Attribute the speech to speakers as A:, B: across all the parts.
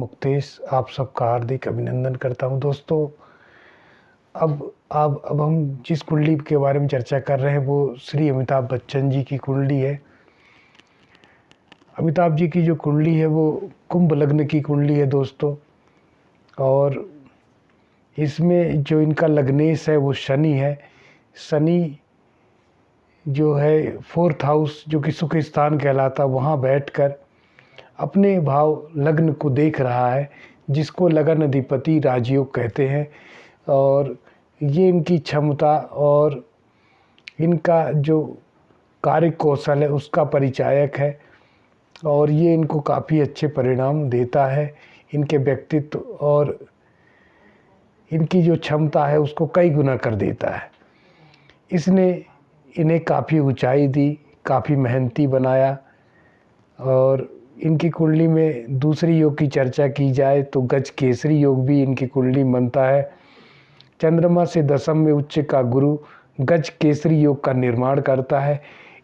A: मुक्तेश आप सबका हार्दिक अभिनंदन करता हूं। दोस्तों, अब हम जिस कुंडली के बारे में चर्चा कर रहे हैं वो श्री अमिताभ बच्चन जी की कुंडली है। अमिताभ जी की जो कुंडली है वो कुंभ लग्न की कुंडली है दोस्तों, और इसमें जो इनका लग्नेश है वो शनि है। शनि जो है 4th हाउस जो कि सुख स्थान कहलाता, वहाँ बैठकर अपने भाव लग्न को देख रहा है, जिसको लगन अधिपति राजयोग कहते हैं। और ये इनकी क्षमता और इनका जो कार्य कौशल है उसका परिचायक है, और ये इनको काफ़ी अच्छे परिणाम देता है। इनके व्यक्तित्व और इनकी जो क्षमता है उसको कई गुना कर देता है। इसने इन्हें काफ़ी ऊंचाई दी, काफ़ी मेहनती बनाया। और इनकी कुंडली में दूसरी योग की चर्चा की जाए तो गज केसरी योग भी इनकी कुंडली बनता है। चंद्रमा से दशम में उच्च का गुरु गज केसरी योग का निर्माण करता है।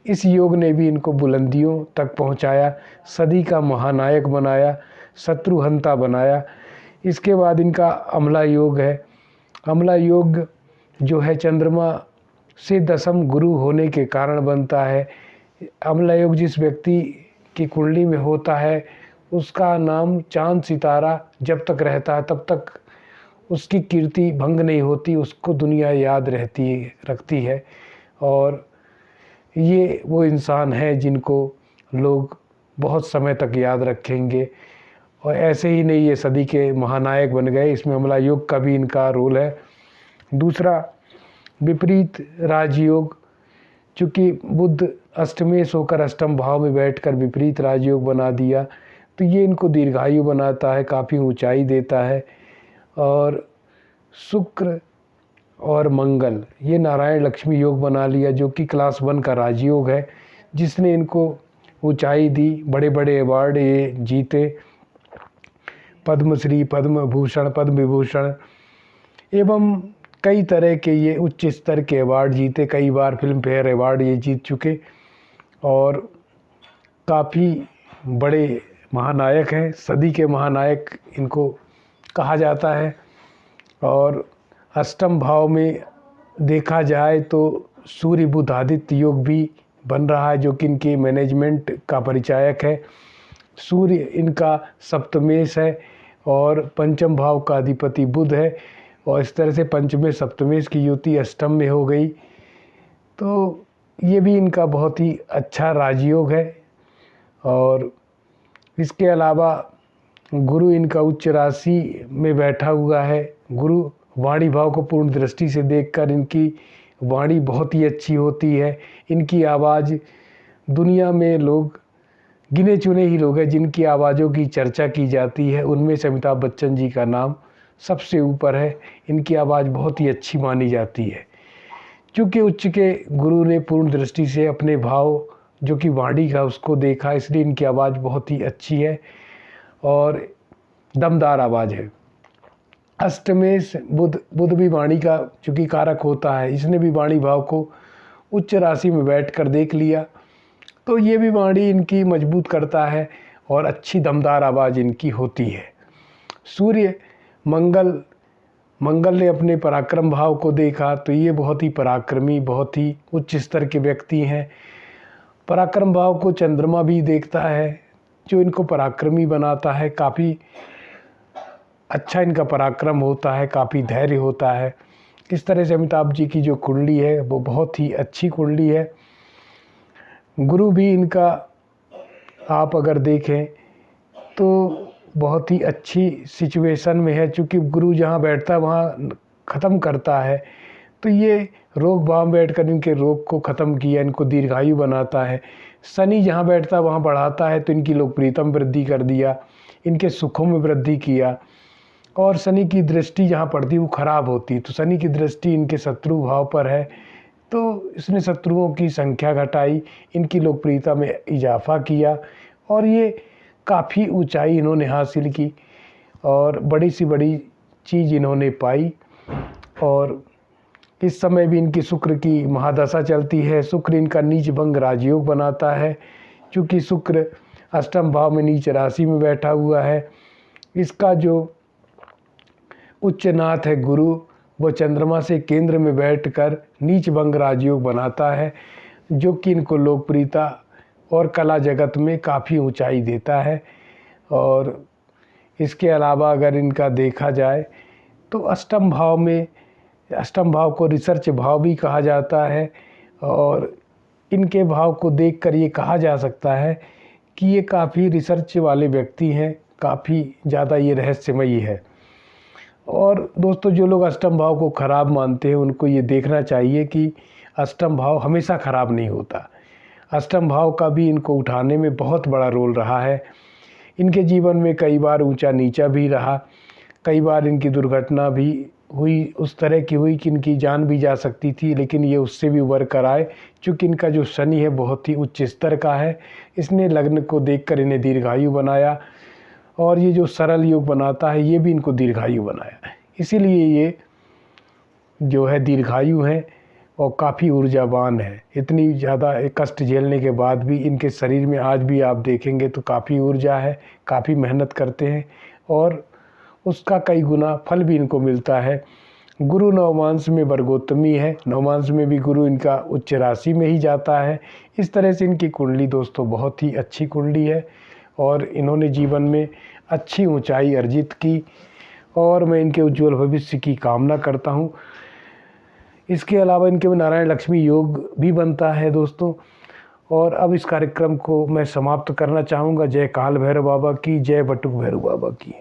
A: इस योग ने भी इनको बुलंदियों तक पहुंचाया, सदी का महानायक बनाया, शत्रुहंता बनाया। इसके बाद इनका अमला योग है। अमला योग जो है चंद्रमा से दशम गुरु होने के कारण बनता है। अमला योग जिस व्यक्ति की कुंडली में होता है उसका नाम चांद सितारा जब तक रहता है तब तक उसकी कीर्ति भंग नहीं होती, उसको दुनिया याद रखती है। और ये वो इंसान है जिनको लोग बहुत समय तक याद रखेंगे। और ऐसे ही नहीं, ये सदी के महानायक बन गए। इसमें अमला योग का भी इनका रोल है। दूसरा, विपरीत राजयोग, चूँकि बुध अष्टमेश होकर अष्टम भाव में बैठकर विपरीत राजयोग बना दिया, तो ये इनको दीर्घायु बनाता है, काफ़ी ऊंचाई देता है। और शुक्र और मंगल ये नारायण लक्ष्मी योग बना लिया, जो कि क्लास 1 का राजयोग है, जिसने इनको ऊंचाई दी। बड़े बड़े अवार्ड ये जीते, पद्मश्री, पद्म भूषण, पद्म विभूषण एवं कई तरह के ये उच्च स्तर के अवार्ड जीते। कई बार फिल्म फेयर अवार्ड ये जीत चुके और काफ़ी बड़े महानायक हैं। सदी के महानायक इनको कहा जाता है। और अष्टम भाव में देखा जाए तो सूर्य बुध आदित्य योग भी बन रहा है, जो कि इनके मैनेजमेंट का परिचायक है। सूर्य इनका सप्तमेश है और पंचम भाव का अधिपति बुध है, और इस तरह से पंचमेश सप्तमेश की युति अष्टम में हो गई। तो ये भी इनका बहुत ही अच्छा राजयोग है। और इसके अलावा गुरु इनका उच्च राशि में बैठा हुआ है। गुरु वाणी भाव को पूर्ण दृष्टि से देखकर इनकी वाणी बहुत ही अच्छी होती है। इनकी आवाज़ दुनिया में लोग गिने चुने ही लोग हैं जिनकी आवाज़ों की चर्चा की जाती है, उनमें से अमिताभ बच्चन जी का नाम सबसे ऊपर है। इनकी आवाज़ बहुत ही अच्छी मानी जाती है। क्योंकि उच्च के गुरु ने पूर्ण दृष्टि से अपने भाव जो कि वाणी का उसको देखा, इसलिए इनकी आवाज़ बहुत ही अच्छी है और दमदार आवाज़ है। अष्टमेश बुध भी वाणी का चूँकि कारक होता है, इसने भी वाणी भाव को उच्च राशि में बैठकर देख लिया, तो ये भी वाणी इनकी मजबूत करता है और अच्छी दमदार आवाज़ इनकी होती है। सूर्य मंगल ने अपने पराक्रम भाव को देखा, तो ये बहुत ही पराक्रमी, बहुत ही उच्च स्तर के व्यक्ति हैं। पराक्रम भाव को चंद्रमा भी देखता है, जो इनको पराक्रमी बनाता है। काफ़ी अच्छा इनका पराक्रम होता है, काफ़ी धैर्य होता है। इस तरह से अमिताभ जी की जो कुंडली है वो बहुत ही अच्छी कुंडली है। गुरु भी इनका आप अगर देखें तो बहुत ही अच्छी सिचुएशन में है, क्योंकि गुरु जहाँ बैठता है वहाँ ख़त्म करता है। तो ये रोग भाव में बैठकर इनके रोग को ख़त्म किया, इनको दीर्घायु बनाता है। शनि जहाँ बैठता है वहाँ बढ़ाता है, तो इनकी लोकप्रियता में वृद्धि कर दिया, इनके सुखों में वृद्धि किया। और शनि की दृष्टि जहाँ पड़ती है वो खराब होती है, तो शनि की दृष्टि इनके शत्रु भाव पर है, तो इसने शत्रुओं की संख्या घटाई, इनकी लोकप्रियता में इजाफा किया और ये काफ़ी ऊंचाई इन्होंने हासिल की और बड़ी सी बड़ी चीज़ इन्होंने पाई। और इस समय भी इनकी शुक्र की महादशा चलती है। शुक्र इनका नीच भंग राजयोग बनाता है, क्योंकि शुक्र अष्टम भाव में नीच राशि में बैठा हुआ है। इसका जो उच्चनाथ है गुरु, वो चंद्रमा से केंद्र में बैठकर नीच भंग राजयोग बनाता है, जो कि इनको लोकप्रियता और कला जगत में काफ़ी ऊंचाई देता है। और इसके अलावा अगर इनका देखा जाए तो अष्टम भाव में, अष्टम भाव को रिसर्च भाव भी कहा जाता है, और इनके भाव को देखकर ये कहा जा सकता है कि ये काफ़ी रिसर्च वाले व्यक्ति हैं, काफ़ी ज़्यादा ये रहस्यमयी है। और दोस्तों, जो लोग अष्टम भाव को ख़राब मानते हैं उनको ये देखना चाहिए कि अष्टम भाव हमेशा ख़राब नहीं होता। अष्टम भाव का भी इनको उठाने में बहुत बड़ा रोल रहा है। इनके जीवन में कई बार ऊंचा नीचा भी रहा, कई बार इनकी दुर्घटना भी हुई, उस तरह की हुई कि इनकी जान भी जा सकती थी, लेकिन ये उससे भी उबर कर आए। चूँकि इनका जो शनि है बहुत ही उच्च स्तर का है, इसने लग्न को देखकर इन्हें दीर्घायु बनाया, और ये जो सरल योग बनाता है ये भी इनको दीर्घायु बनाया। इसीलिए ये जो है दीर्घायु हैं और काफ़ी ऊर्जावान है। इतनी ज़्यादा कष्ट झेलने के बाद भी इनके शरीर में आज भी आप देखेंगे तो काफ़ी ऊर्जा है, काफ़ी मेहनत करते हैं, और उसका कई गुना फल भी इनको मिलता है। गुरु नवमांश में वर्गोत्तमी है, नवमांश में भी गुरु इनका उच्च राशि में ही जाता है। इस तरह से इनकी कुंडली दोस्तों बहुत ही अच्छी कुंडली है, और इन्होंने जीवन में अच्छी ऊंचाई अर्जित की, और मैं इनके उज्जवल भविष्य की कामना करता हूँ। इसके अलावा इनके में नारायण लक्ष्मी योग भी बनता है दोस्तों। और अब इस कार्यक्रम को मैं समाप्त करना चाहूँगा। जय काल भैरव बाबा की, जय बटुक भैरव बाबा की।